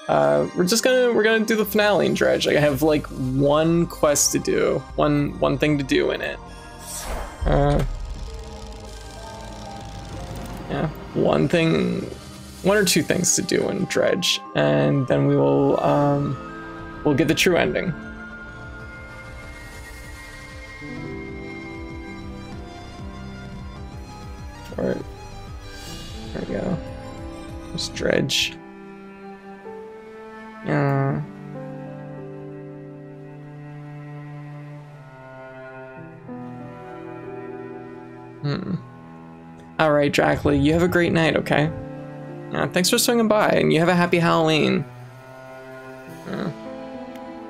we're gonna do the finale in Dredge. I have like one quest to do, one thing to do in it. Yeah, one or two things to do in Dredge, and then we'll get the true ending. Alright. There we go. There's Dredge. Yeah. Alright, Dracula, you have a great night, okay? Thanks for swinging by, and you have a happy Halloween.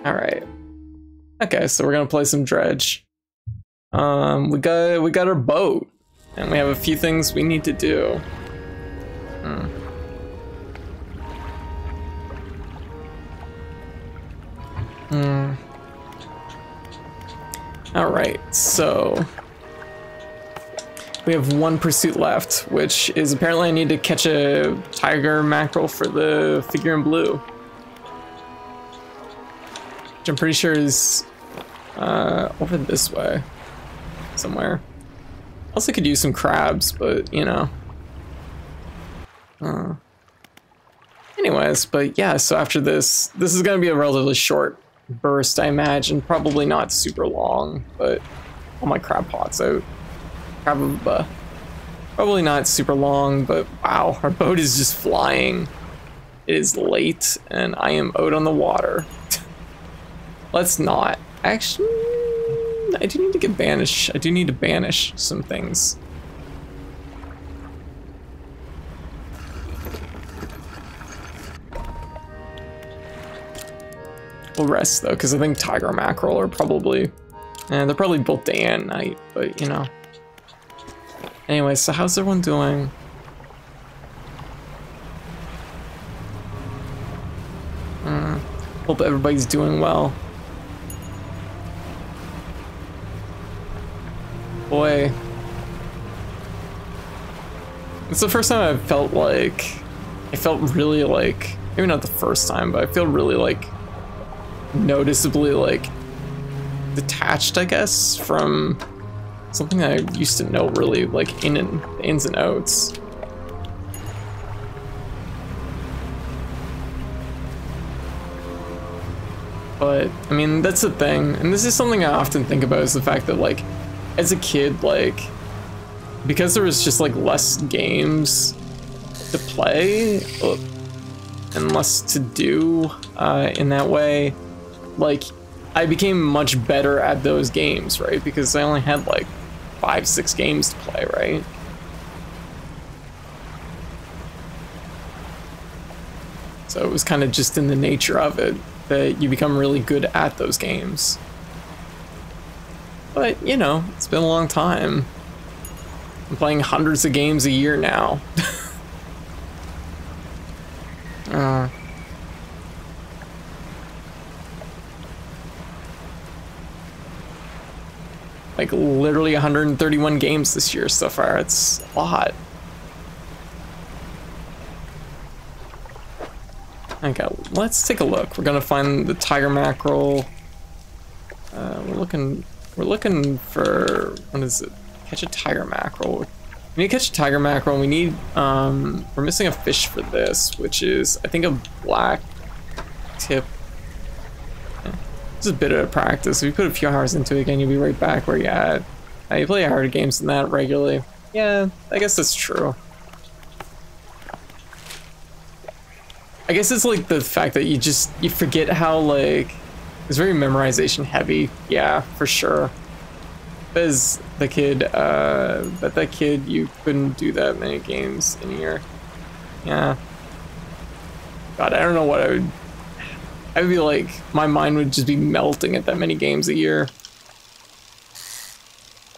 Alright. Okay, so we're gonna play some Dredge. We got our boat. And we have a few things we need to do. Alright, so we have one pursuit left, which is apparently I need to catch a tiger mackerel for the figure in blue. Which I'm pretty sure is over this way somewhere. Also could use some crabs, but you know. Anyways, but yeah, so after this is gonna be a relatively short burst, I imagine. Probably not super long, but all my crab pots out. Probably not super long, but wow, our boat is just flying. It is late, and I am out on the water. Let's not. Actually, I do need to get banished. I do need to banish some things. We'll rest though, because I think tiger mackerel are probably, they're probably both day and night, but you know. Anyway, so how's everyone doing? Hope everybody's doing well. Boy, it's the first time I felt really like, maybe not the first time, but I feel really like noticeably like detached, I guess, from something I used to know really like ins and outs. But I mean, that's the thing, and this is something I often think about, is the fact that like as a kid, like, because there was just like less games to play and less to do in that way, like I became much better at those games, right? Because I only had like 5-6 games to play, right? So it was kind of just in the nature of it that you become really good at those games. But, you know, it's been a long time. I'm playing hundreds of games a year now. Like literally 131 games this year so far. It's a lot. Okay, let's take a look. We're gonna find the tiger mackerel. We're looking for, what is it? Catch a tiger mackerel. We need to catch a tiger mackerel, and we need, we're missing a fish for this, which is, I think, a black tip. Yeah. This is a bit of practice. If you put a few hours into it again, you'll be right back where you're at. You play harder games than that regularly. Yeah, I guess that's true. I guess it's like the fact that you forget how, like, it's very memorization heavy. Yeah, for sure. As the kid, but that kid, you couldn't do that many games in a year. Yeah. God, I don't know what I would be like, my mind would just be melting at that many games a year.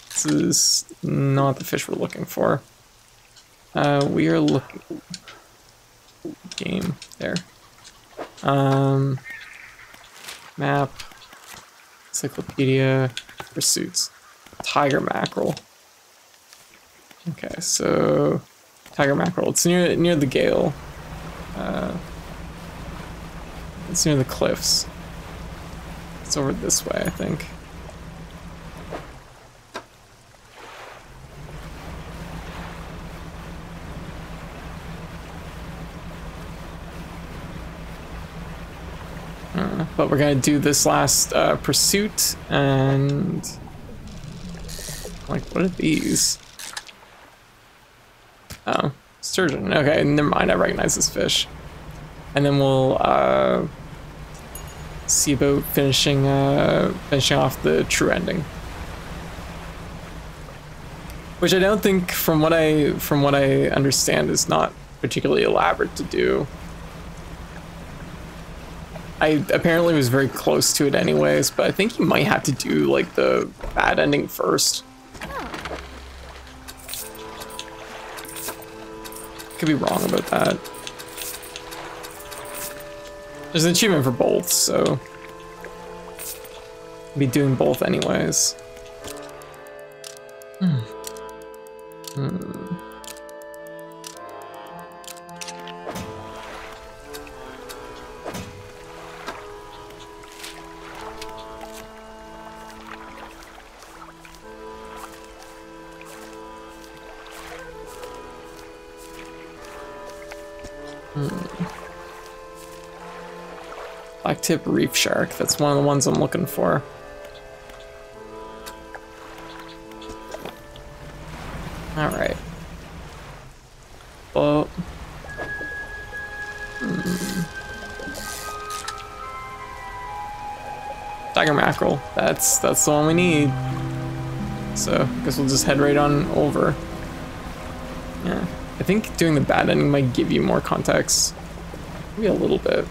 This is not the fish we're looking for. We are looking, game, there. Map, encyclopedia, pursuits, tiger mackerel. Okay, so tiger mackerel. It's near the gale. It's near the cliffs. It's over this way, I think. But we're gonna do this last pursuit, and like, what are these? Oh, sturgeon. Okay, never mind. I recognize this fish. And then we'll see about finishing off the true ending, which I don't think, from what I understand, is not particularly elaborate to do. I apparently was very close to it anyways, but I think you might have to do like the bad ending first. Could be wrong about that. There's an achievement for both, so I'll be doing both anyways. Blacktip reef shark, that's one of the ones I'm looking for. Alright. Well, tiger mackerel, that's the one we need. So I guess we'll just head right on over. Yeah, I think doing the bad ending might give you more context. Maybe a little bit.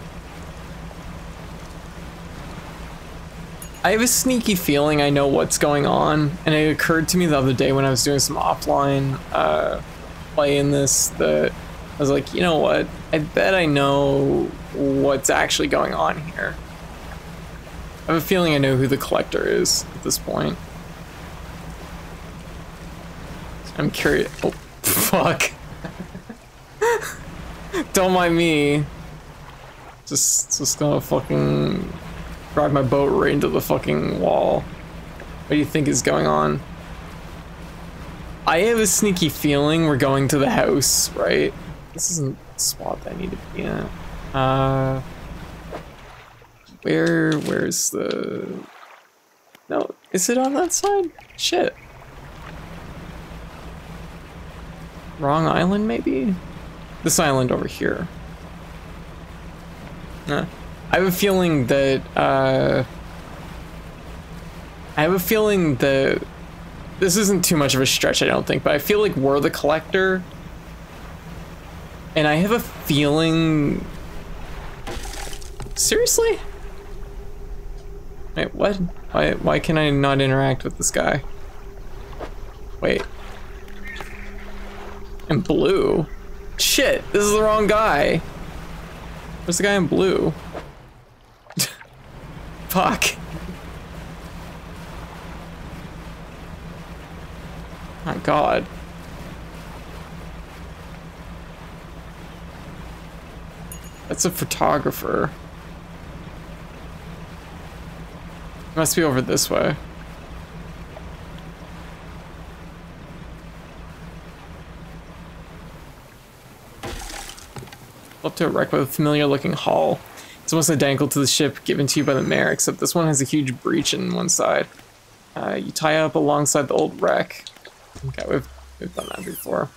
I have a sneaky feeling I know what's going on, and it occurred to me the other day when I was doing some offline play in this that I was like, you know what? I bet I know what's actually going on here. I have a feeling I know who the collector is at this point. I'm curious. Oh, fuck. Don't mind me. Just gonna fucking drive my boat right into the fucking wall. What do you think is going on? I have a sneaky feeling we're going to the house, right? This isn't the spot that I need to be at. Where's the... No, is it on that side? Shit. Wrong island, maybe? This island over here. I have a feeling that this isn't too much of a stretch, I don't think, but I feel like we're the collector, and I have a feeling... Seriously? Wait, what? Why can I not interact with this guy? Wait. In blue? Shit, this is the wrong guy. Where's the guy in blue? Fuck. My God. That's a photographer. Must be over this way. Up to a wreck with a familiar looking hull. It's almost identical to the ship given to you by the mayor, except this one has a huge breach in one side. You tie up alongside the old wreck. Okay, we've done that before.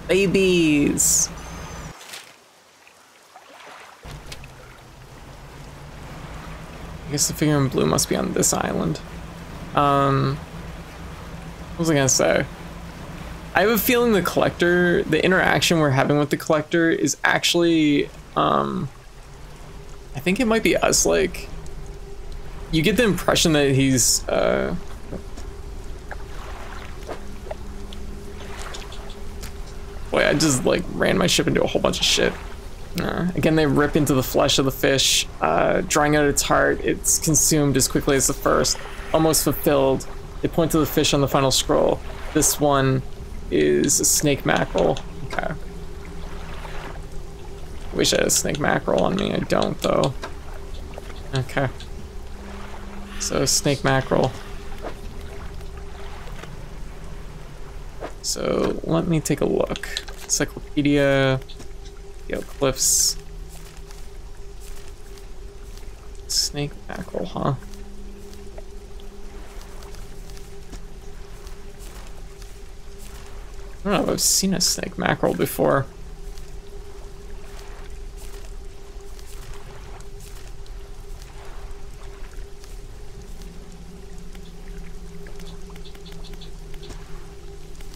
Babies! I guess the figure in blue must be on this island. What was I gonna say? I have a feeling the collector, the interaction we're having with the collector is actually, I think it might be us, like, you get the impression that he's, boy, I just, like, ran my ship into a whole bunch of shit. Again, they rip into the flesh of the fish, drawing out its heart. It's consumed as quickly as the first, almost fulfilled. They point to the fish on the final scroll. This one is a snake mackerel. Okay. Wish I had a snake mackerel on me. I don't, though. Okay. So, snake mackerel. So, let me take a look. Encyclopedia. Cliffs. Snake mackerel, huh? I don't know if I've seen a snake mackerel before.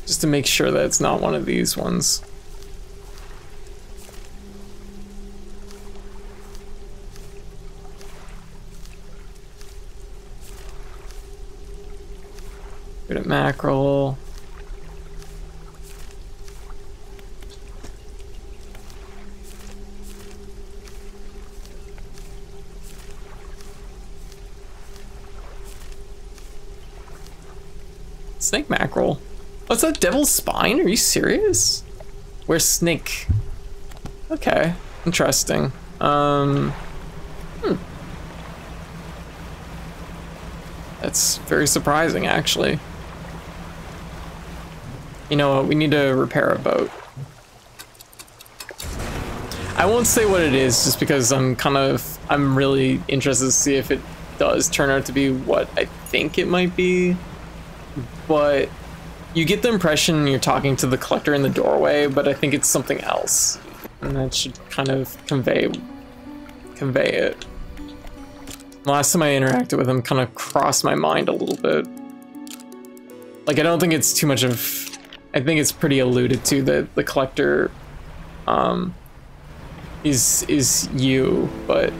Just to make sure that it's not one of these ones. Good at mackerel. Snake mackerel. What's that, devil's spine? Are you serious? Where's snake? Okay, interesting. That's very surprising, actually. You know what? We need to repair a boat. I won't say what it is, just because I'm really interested to see if it does turn out to be what I think it might be. But you get the impression you're talking to the collector in the doorway, but I think it's something else, and that should kind of convey it. The last time I interacted with him kind of crossed my mind a little bit. Like, I don't think it's too much of... I think it's pretty alluded to that the collector is you, but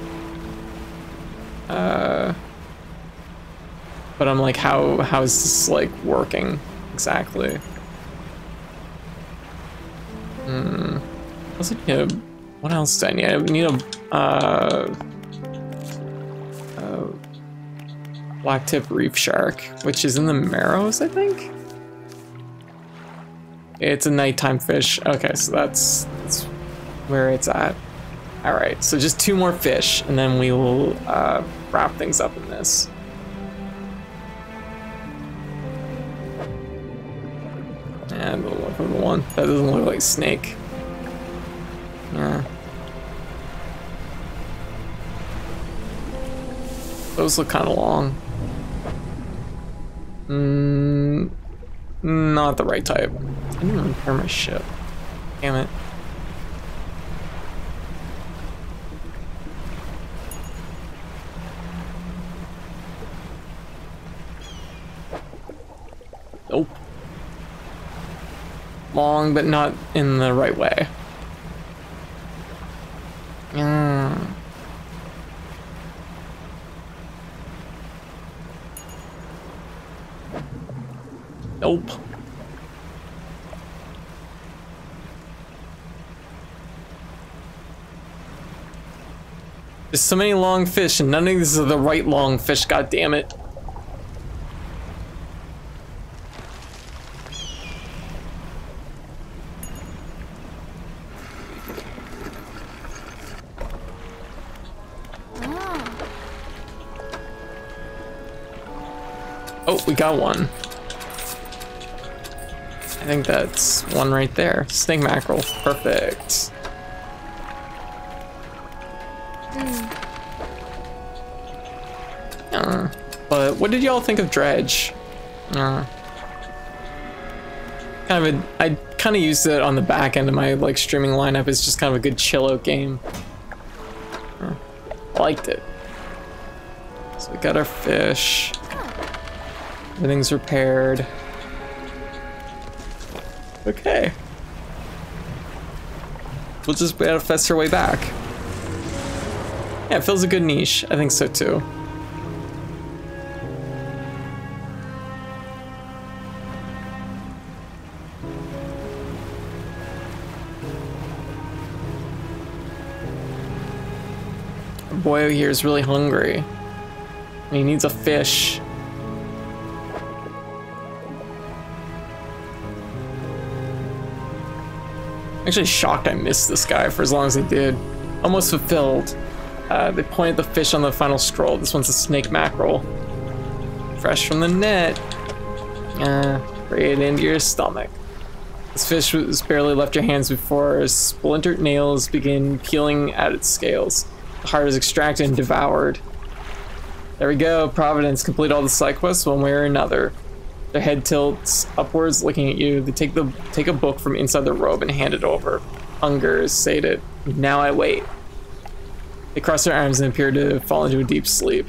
I'm like, how is this like working exactly? What else do I need? I need a blacktip reef shark, which is in the Marrows, I think. It's a nighttime fish. Okay, so that's where it's at. All right, so just 2 more fish, and then we will wrap things up in this. And we'll look for the one that doesn't look like snake. Yeah. Those look kind of long. Not the right type. I didn't repair my ship. Damn it. Nope. Long, but not in the right way. Nope. There's so many long fish, and none of these are the right long fish, god damn it. Oh, we got one. I think that's one right there. Snake mackerel. Perfect. But what did y'all think of Dredge? I kind of used it on the back end of my like streaming lineup as just kind of a good chill out game. Liked it. So we got our fish. Everything's repaired. Okay. We'll just manifest our way back. Yeah, it fills a good niche. I think so too. Our boy here is really hungry. And he needs a fish. I'm actually shocked I missed this guy for as long as I did. Almost fulfilled. They point at the fish on the final scroll. This one's a snake mackerel. Fresh from the net. Right into your stomach. This fish was barely left your hands before splintered nails begin peeling at its scales. The heart is extracted and devoured. There we go, Providence. Complete all the side quests one way or another. Their head tilts upwards, looking at you. They take a book from inside their robe and hand it over. Hunger is sated. Now I wait. They cross their arms and appear to fall into a deep sleep.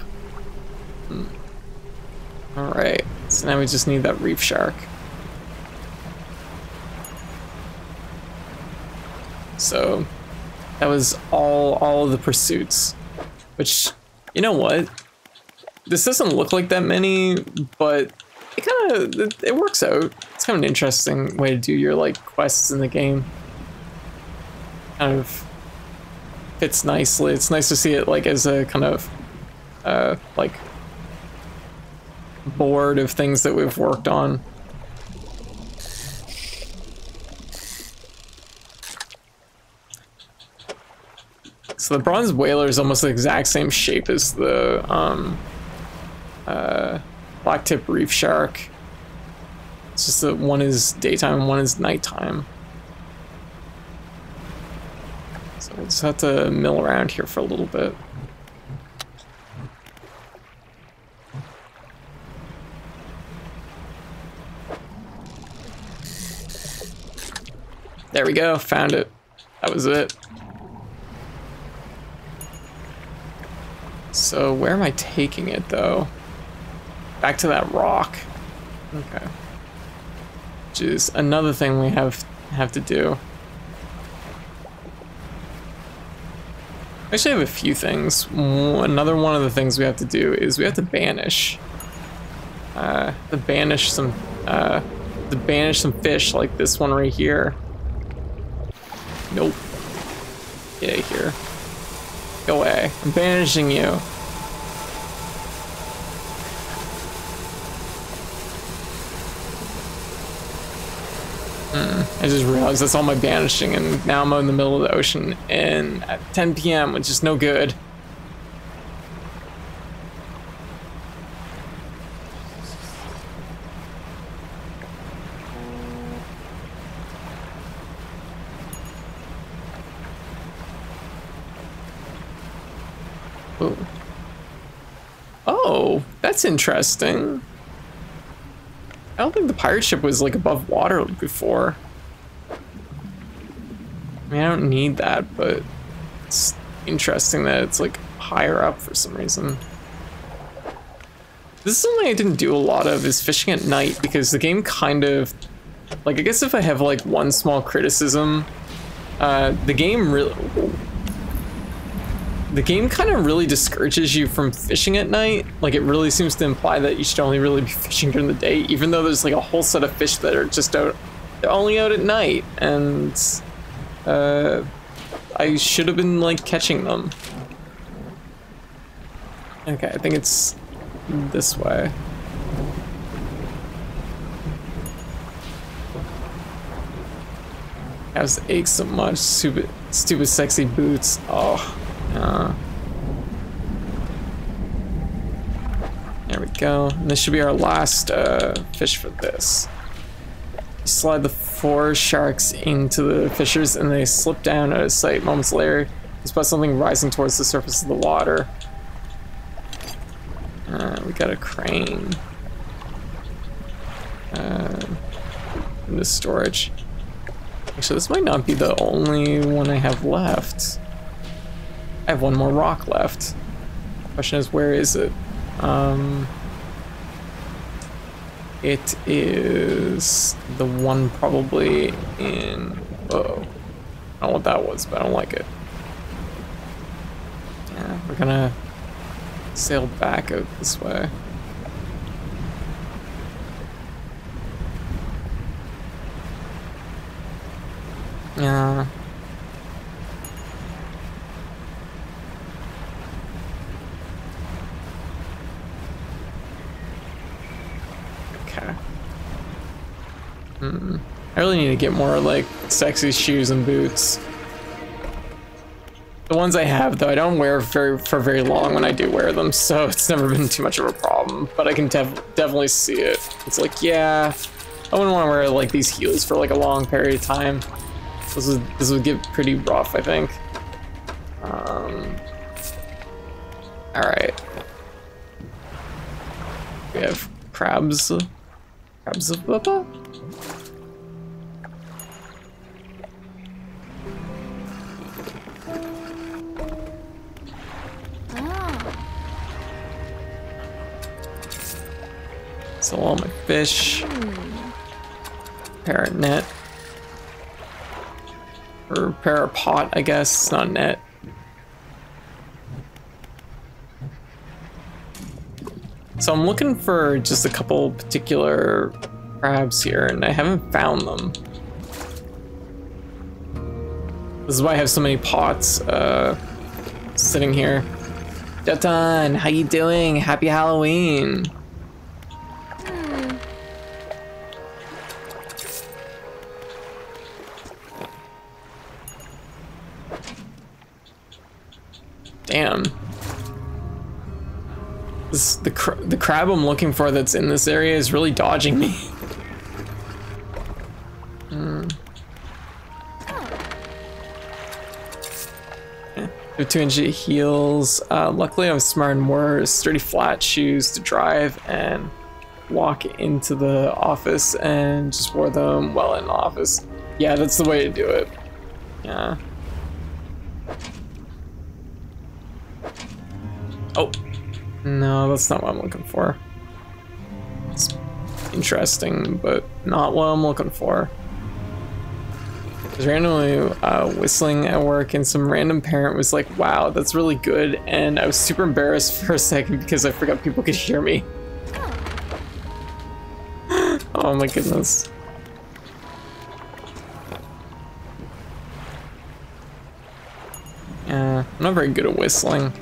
Alright, so now we just need that reef shark. So that was all of the pursuits, which, you know what? This doesn't look like that many, but it works out. It's kind of an interesting way to do your like quests in the game. Kind of fits nicely. It's nice to see it like as a kind of like board of things that we've worked on. So the bronze whaler is almost the exact same shape as the blacktip reef shark. It's just that one is daytime and one is nighttime. So we'll just have to mill around here for a little bit. There we go, found it. That was it. So where am I taking it though? Back to that rock. Okay. Which is another thing we have to do. Actually, I have a few things. Another one of the things we have to do is we have to banish. Banish some fish like this one right here. Nope. Get out of here. Go away. I'm banishing you. I just realized that's all my banishing, and now I'm in the middle of the ocean and at 10 p.m., which is no good. Ooh. Oh, that's interesting. I don't think the pirate ship was like above water before. I mean, I don't need that, but it's interesting that it's like higher up for some reason. This is something I didn't do a lot of, is fishing at night, because the game kind of, like, I guess if I have like one small criticism, the game kind of really discourages you from fishing at night. Like, it really seems to imply that you should only really be fishing during the day, even though there's like a whole set of fish that are just out, they're only out at night, and I should have been like catching them. Okay, I think it's this way. Calves ache so much. Stupid sexy boots. Oh. There we go. And this should be our last fish for this. Slide the 4 sharks into the fissures and they slip down out of sight. Moments later, you spot something rising towards the surface of the water. We got a crane. In the storage. Actually, this might not be the only one I have left. I have one more rock left. Question is, where is it? It is the one probably in... Uh-oh. I don't know what that was, but I don't like it. Yeah, we're gonna sail back out this way. Yeah. Okay. I really need to get more like sexy shoes and boots. The ones I have, though, I don't wear for very long when I do wear them, so it's never been too much of a problem. But I can definitely see it. It's like, yeah, I wouldn't want to wear like these heels for like a long period of time. This would get pretty rough, I think. All right. We have crabs. Crabs of Bubba? So all my fish. Parrot net. Or parrot pot, I guess. It's not a net. So I'm looking for just a couple particular crabs here, and I haven't found them. This is why I have so many pots sitting here. Dutton, how you doing? Happy Halloween. Damn. The crab I'm looking for that's in this area is really dodging me. Yeah. 2-inch heels. Luckily I was smart and wore sturdy flat shoes to drive and walk into the office, and just wore them while in the office. Yeah, that's the way to do it. Yeah. Oh. No, that's not what I'm looking for. It's interesting, but not what I'm looking for. I was randomly whistling at work, and some random parent was like, wow, that's really good. And I was super embarrassed for a second because I forgot people could hear me. Oh my goodness. Yeah, I'm not very good at whistling.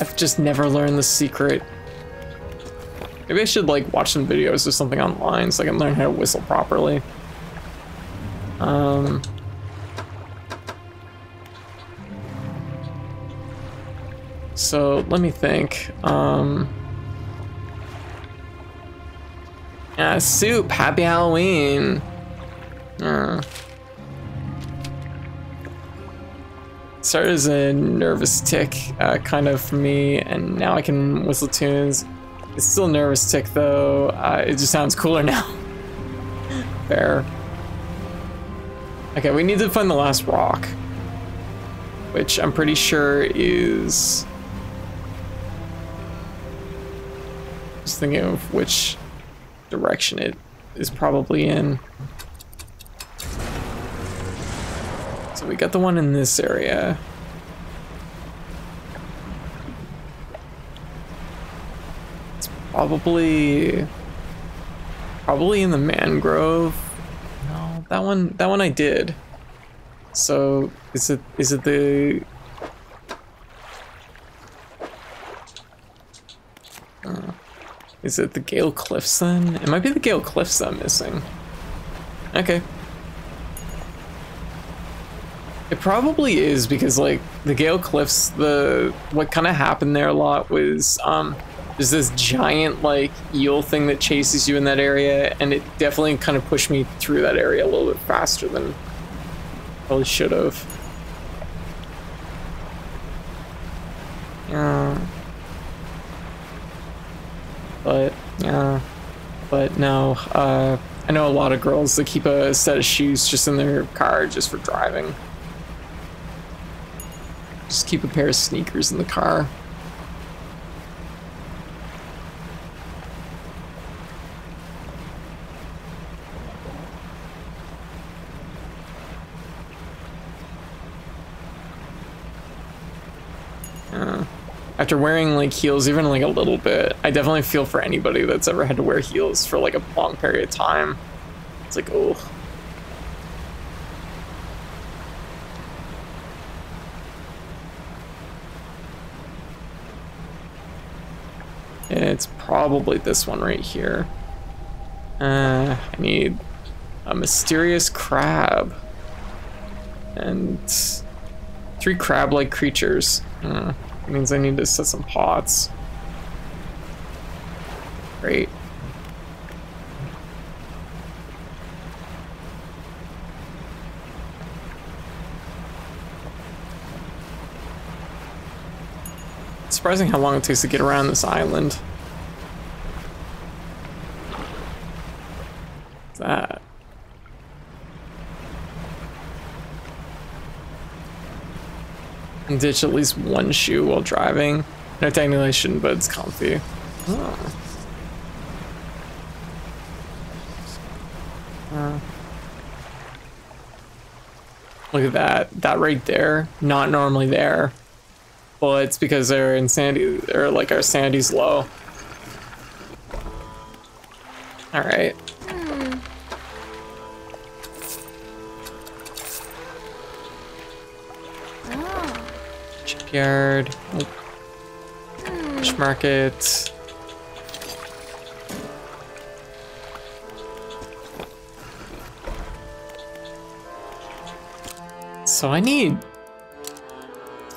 I've just never learned the secret. Maybe I should like watch some videos or something online so I can learn how to whistle properly. So let me think. Yeah, Soup, happy Halloween. Started as a nervous tick, kind of for me, and now I can whistle tunes. It's still a nervous tick though. It just sounds cooler now. Fair. Okay, we need to find the last rock, which I'm pretty sure is... Just thinking of which direction it is probably in. So we got the one in this area. It's probably in the mangrove. No, that one I did. So is it the is it the Gale Cliffs then? It might be the Gale Cliffs that I'm missing. Okay. It probably is, because like the Gale Cliffs, what kind of happened there a lot was there's this giant like eel thing that chases you in that area, and it definitely kind of pushed me through that area a little bit faster than probably should have. Yeah. But no, I know a lot of girls that keep a set of shoes just in their car just for driving. Just keep a pair of sneakers in the car. After wearing like heels even like a little bit, I definitely feel for anybody that's ever had to wear heels for like a long period of time. It's like, oh. It's probably this one right here. I need a mysterious crab. And 3 crab-like creatures. It means I need to set some pots. Great. It's surprising how long it takes to get around this island. What's that? And ditch at least one shoe while driving. No, technically I shouldn't, but it's comfy. Oh. Look at that. That right there, not normally there. Well, it's because they're insanity, or like our sanity's low. All right. Shipyard. Fish market. So I need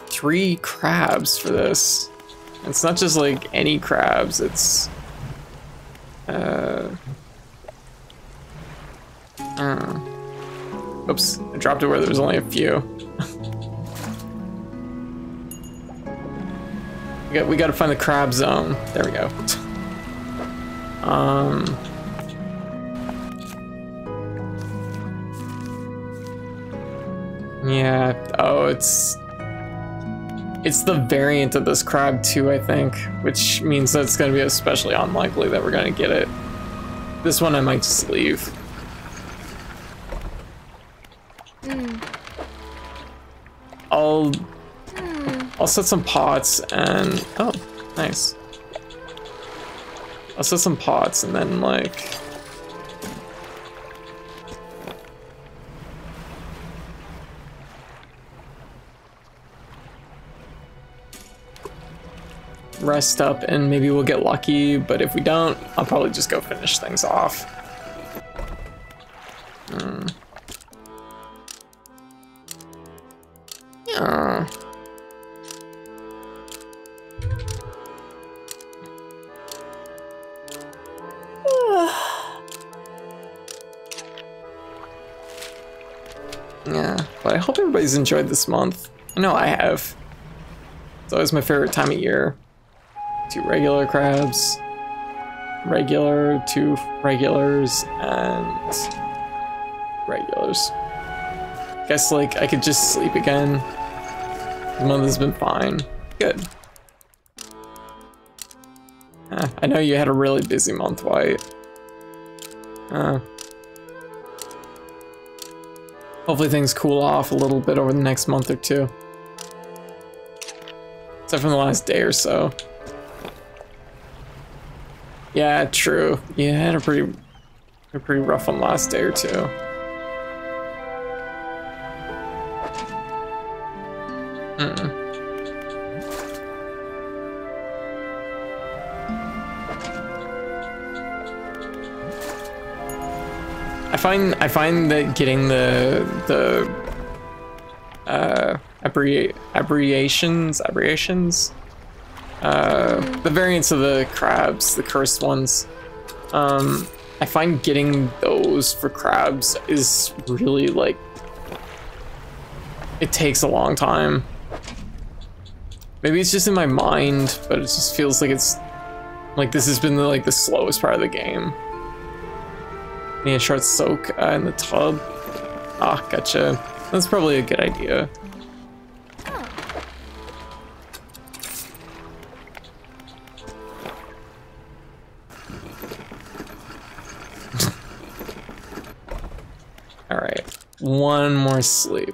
3 crabs for this. It's not just like any crabs, it's oops, I dropped it where there was only a few. we gotta find the crab zone. There we go. Yeah, oh, it's the variant of this crab too, I think, which means that it's gonna be especially unlikely that we're gonna get it. This one I might just leave. I'll set some pots and, oh, nice. I'll set some pots and then like, rest up and maybe we'll get lucky, but if we don't, I'll probably just go finish things off. Yeah. Yeah, but I hope everybody's enjoyed this month. I know I have. It's always my favorite time of year. 2 regular crabs, regular, 2 regulars, and regulars. Guess like I could just sleep again. The month has been fine. Good. I know you had a really busy month, White. Hopefully things cool off a little bit over the next month or 2. Except for the last day or so. Yeah, true. You had a pretty rough one last day or 2. I find that getting the aberrations, the variants of the crabs, the cursed ones. I find getting those for crabs is really like, it takes a long time. Maybe it's just in my mind, but it just feels like it's like this has been the slowest part of the game. Need a short soak in the tub. Ah, gotcha. That's probably a good idea. All right, one more sleep.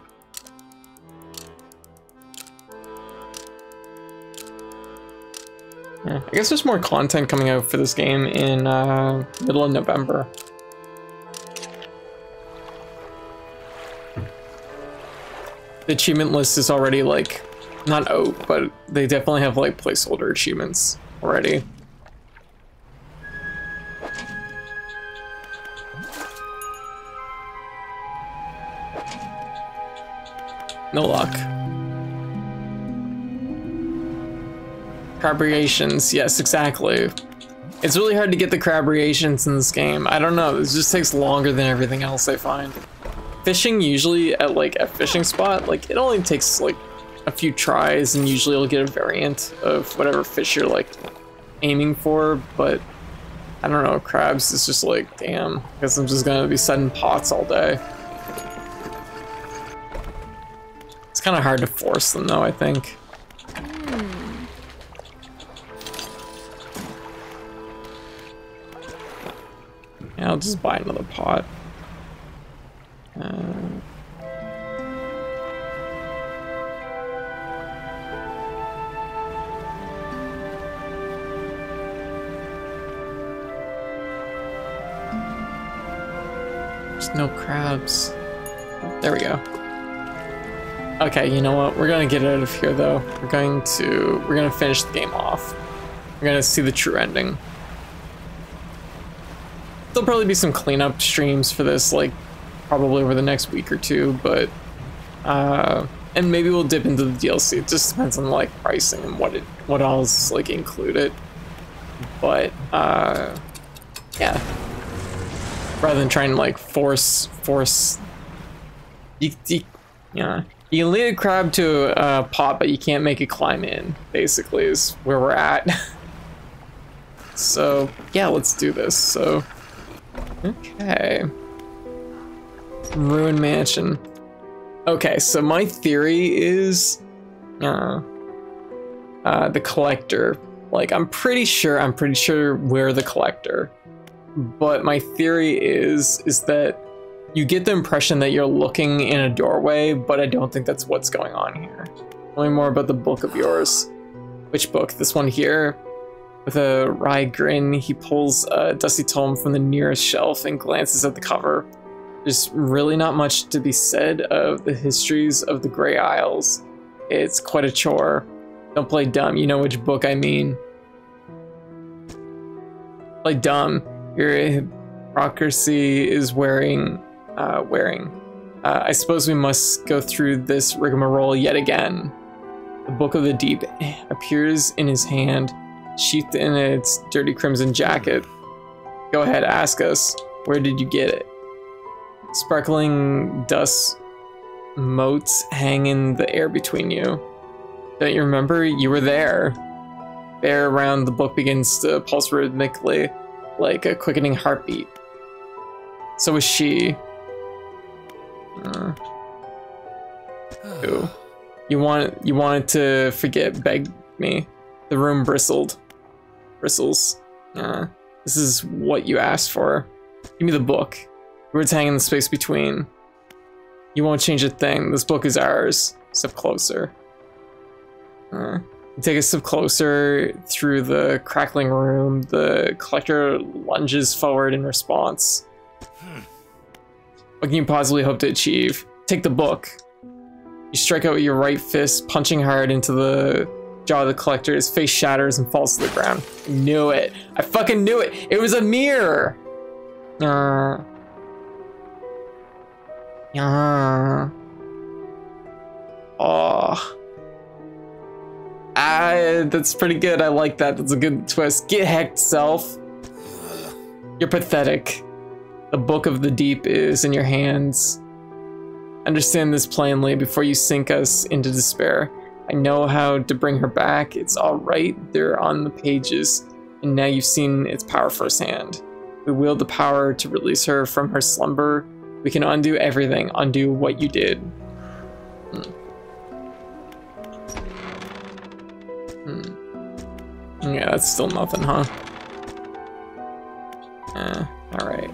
Yeah, I guess there's more content coming out for this game in middle of November. The achievement list is already like, not out, but they definitely have like placeholder achievements already. No luck. Crabriations, yes, exactly. It's really hard to get the crabriations in this game. I don't know, this just takes longer than everything else I find. Fishing usually at like a fishing spot, like it only takes like a few tries and usually you'll get a variant of whatever fish you're like aiming for, but I don't know, crabs is just like, damn, I guess I'm just gonna be setting pots all day. It's kind of hard to force them though, I think. Yeah, I'll just buy another pot. There's no crabs. There we go. Okay, you know what? We're gonna get out of here though. We're gonna finish the game off. We're gonna see the true ending. There'll probably be some cleanup streams for this, like probably over the next week or two, but and maybe we'll dip into the DLC. It just depends on like pricing and what else like included. But yeah. Rather than trying to like force you can lead a crab to a pot, but you can't make it climb in, basically is where we're at. So yeah, let's do this. So okay, Ruined Mansion. Okay, so my theory is the collector. Like I'm pretty sure we're the collector. But my theory is that you get the impression that you're looking in a doorway, but I don't think that's what's going on here. Tell me more about the book of yours. Which book? This one here? With a wry grin, he pulls a dusty tome from the nearest shelf and glances at the cover. There's really not much to be said of the histories of the Grey Isles. It's quite a chore. Don't play dumb, you know which book I mean. Play dumb. Your hypocrisy is wearing. I suppose we must go through this rigmarole yet again. The Book of the Deep appears in his hand, sheathed in its dirty crimson jacket. Go ahead, ask us. Where did you get it? Sparkling dust motes hang in the air between you. Don't you remember? You were there. There around the book begins to pulse rhythmically, like a quickening heartbeat. So was she. Ooh. You wanted to forget, begged me. The room bristles. This is what you asked for. Give me the book. Words hang in the space between. You won't change a thing. This book is ours. Step closer. You take a step closer through the crackling room. The collector lunges forward in response. What can you possibly hope to achieve? Take the book. You strike out with your right fist, punching hard into the jaw of the collector. His face shatters and falls to the ground. I knew it. I fucking knew it. It was a mirror. Oh. That's pretty good. I like that. That's a good twist. Get hecked, self. You're pathetic. The Book of the Deep is in your hands. Understand this plainly before you sink us into despair. I know how to bring her back. It's all right. They're on the pages, and now you've seen its power firsthand. We wield the power to release her from her slumber. We can undo everything. Undo what you did. Yeah, that's still nothing, huh? Alright.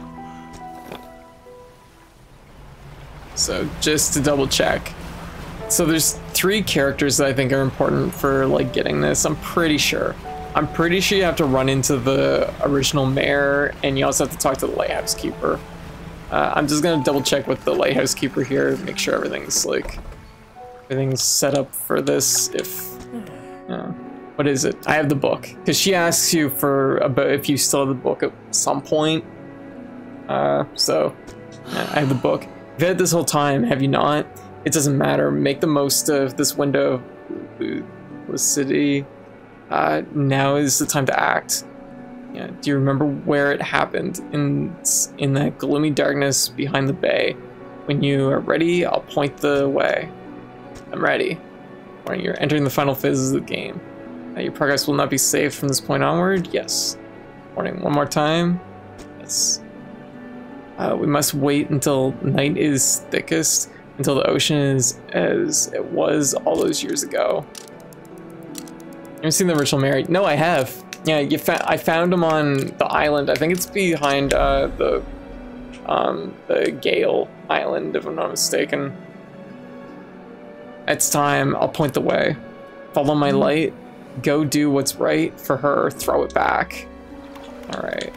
So, just to double check. So there's 3 characters that I think are important for, like, getting this. I'm pretty sure you have to run into the original mayor, and you also have to talk to the lighthouse keeper. I'm just gonna double check with the lighthouse keeper here, make sure everything's set up for this. What is it? I have the book, because she asks you about if you still have the book at some point. So I have the book. You've had it this whole time, have you not? it doesn't matter. Make the most of this window. The city. Now is the time to act. Yeah. Do you remember where it happened? In that gloomy darkness behind the bay. When you are ready, I'll point the way. I'm ready. When you're entering the final phases of the game. Your progress will not be saved from this point onward. Yes. Warning. One more time. Yes. We must wait until night is thickest, until the ocean is as it was all those years ago. You ever seen the original Mary? No, I have. Yeah, I found him on the island. I think it's behind the Gale Island, if I'm not mistaken. It's time. I'll point the way. Follow my light. Go do what's right for her. Throw it back. All right.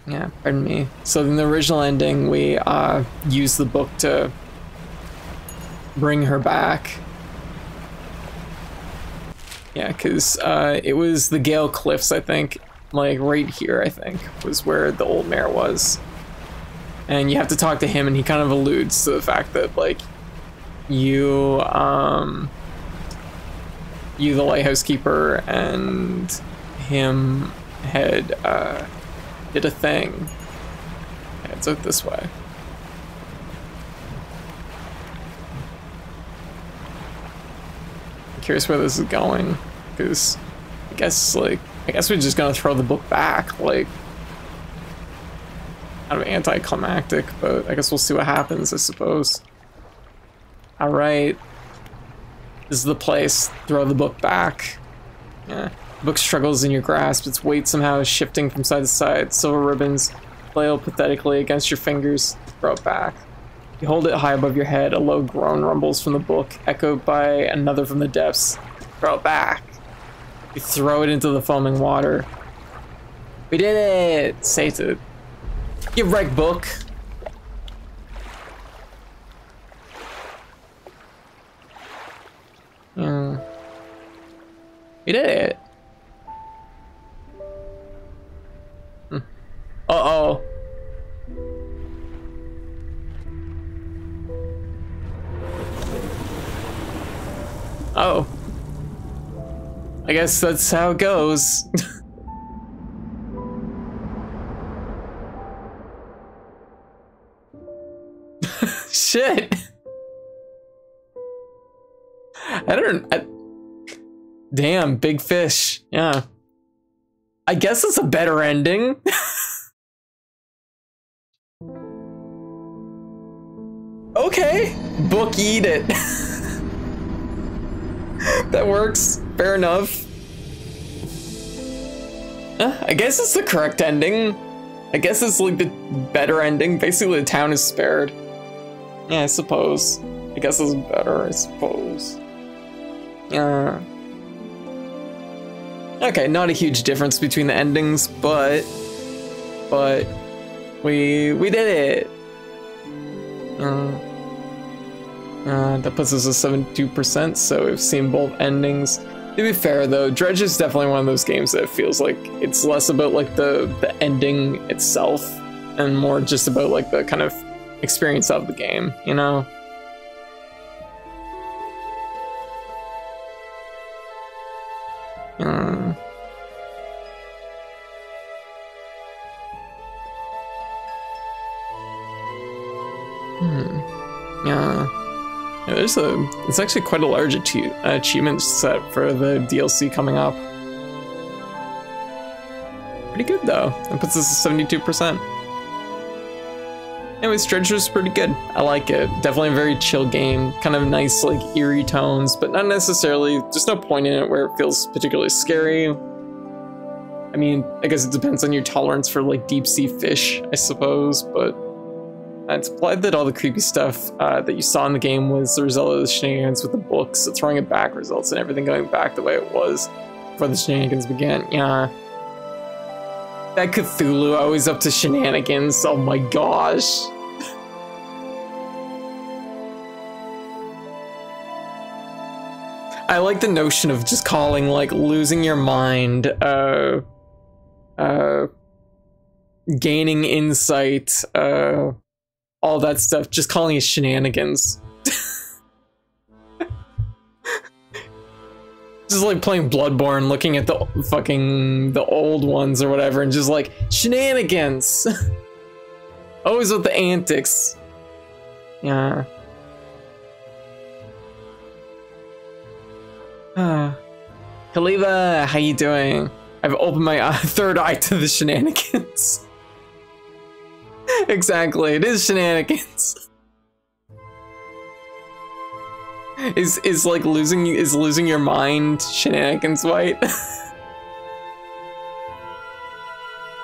Yeah, pardon me. So in the original ending, we used the book to bring her back. Yeah, because it was the Gale Cliffs, I think. Like right here, I think, was where the old mayor was. And you have to talk to him, and he kind of alludes to the fact that, like, you, the lighthouse keeper, and him had, did a thing. Yeah, it's out this way. I'm curious where this is going, because I guess we're just gonna throw the book back, like, kind of anticlimactic, but I guess we'll see what happens, I suppose. All right, this is the place. Throw the book back. Yeah. The book struggles in your grasp. Its weight somehow is shifting from side to side. Silver ribbons flail pathetically against your fingers. Throw it back. You hold it high above your head. A low groan rumbles from the book, echoed by another from the depths. Throw it back. You throw it into the foaming water. We did it! Saved it. Get wrecked, book. Yeah. We did it. Uh-oh. Oh. I guess that's how it goes. Shit. Damn, big fish. Yeah. I guess it's a better ending. Okay. Book, eat it. That works. Fair enough. I guess it's the correct ending. I guess it's like the better ending. Basically, the town is spared. Yeah, I suppose. I guess it's better, I suppose. Yeah. Okay, not a huge difference between the endings, but we did it. That puts us at 72%, so we've seen both endings. To be fair though, Dredge is definitely one of those games that feels like it's less about like the ending itself and more just about like the kind of experience of the game, you know? Yeah, it's actually quite a large achievement set for the DLC coming up. Pretty good though. It puts us at 72%. Anyways, Dredge was pretty good. I like it. Definitely a very chill game. Kind of nice, like, eerie tones, but not necessarily, just no point in it where it feels particularly scary. I mean, I guess it depends on your tolerance for, like, deep sea fish, I suppose, but it's implied that all the creepy stuff that you saw in the game was the result of the shenanigans with the books, so throwing it back results in everything going back the way it was before the shenanigans began. Yeah. That Cthulhu always up to shenanigans, oh my gosh. I like the notion of just calling, like, losing your mind, gaining insight, all that stuff, just calling it shenanigans. Just like playing Bloodborne, looking at the old ones or whatever, and just like, shenanigans! Always with the antics. Yeah. Khaliva, how you doing? I've opened my third eye to the shenanigans. Exactly, it is shenanigans. Is like losing your mind shenanigans, White?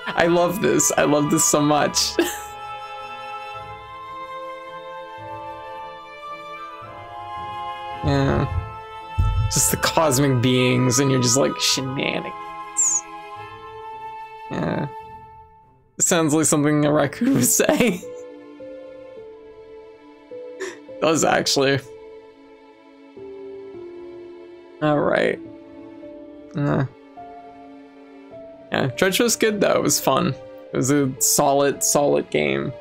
I love this. I love this so much. Yeah. Just the cosmic beings, and you're just like, shenanigans. Yeah. It sounds like something a raccoon would say. It does actually. Alright. Yeah, Dredge was good though, it was fun. It was a solid game.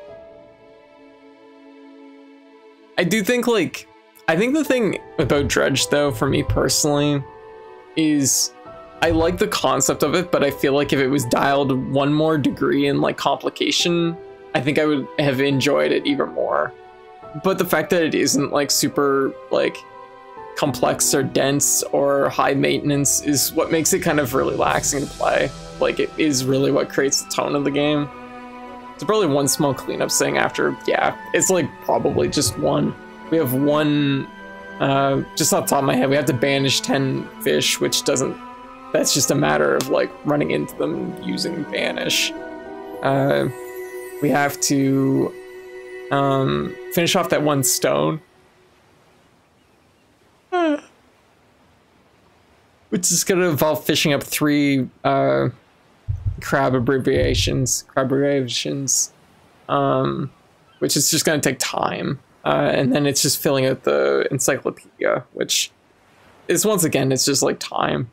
I do think I think the thing about Dredge though, for me personally, is I like the concept of it, but I feel like if it was dialed one more degree in like complication, I think I would have enjoyed it even more. But the fact that it isn't like super like complex or dense or high maintenance is what makes it kind of relaxing to play. Like, it is really what creates the tone of the game. So probably one small cleanup thing after, yeah, it's like probably just one. We have one, just off the top of my head, we have to banish 10 fish, which doesn't, that's just a matter of like running into them using banish. We have to finish off that one stone. Which is going to involve fishing up 3 crab abbreviations, which is just going to take time. And then it's just filling out the encyclopedia, which is, once again, it's just like time.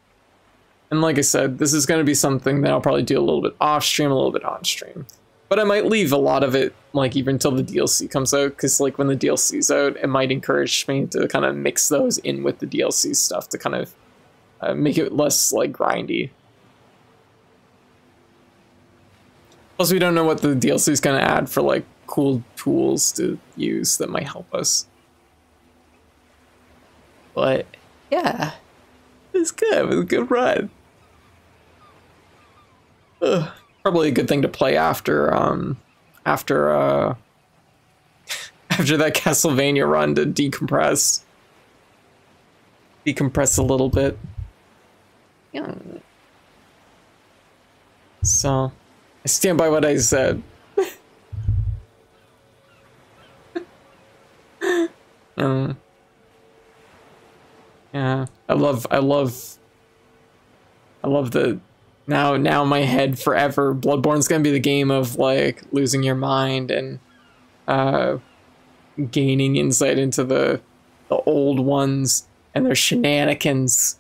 And like I said, this is going to be something that I'll probably do a little bit off stream, a little bit on stream. But I might leave a lot of it, like, even until the DLC comes out, because, like, when the DLC's out, it might encourage me to kind of mix those in with the DLC stuff to kind of make it less, like, grindy. Plus, we don't know what the DLC is going to add for, like, cool tools to use that might help us. But, yeah, it was good. It was a good run. Ugh. Probably a good thing to play after after that Castlevania run to decompress a little bit. Yeah. So I stand by what I said. Yeah, I love the now in my head forever, Bloodborne's gonna be the game of like losing your mind and gaining insight into the old ones and their shenanigans.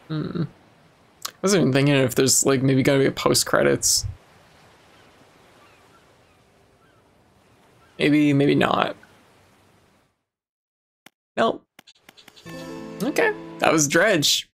I wasn't even thinking if there's like maybe gonna be a post credits. Maybe not. Nope. Okay, that was Dredge.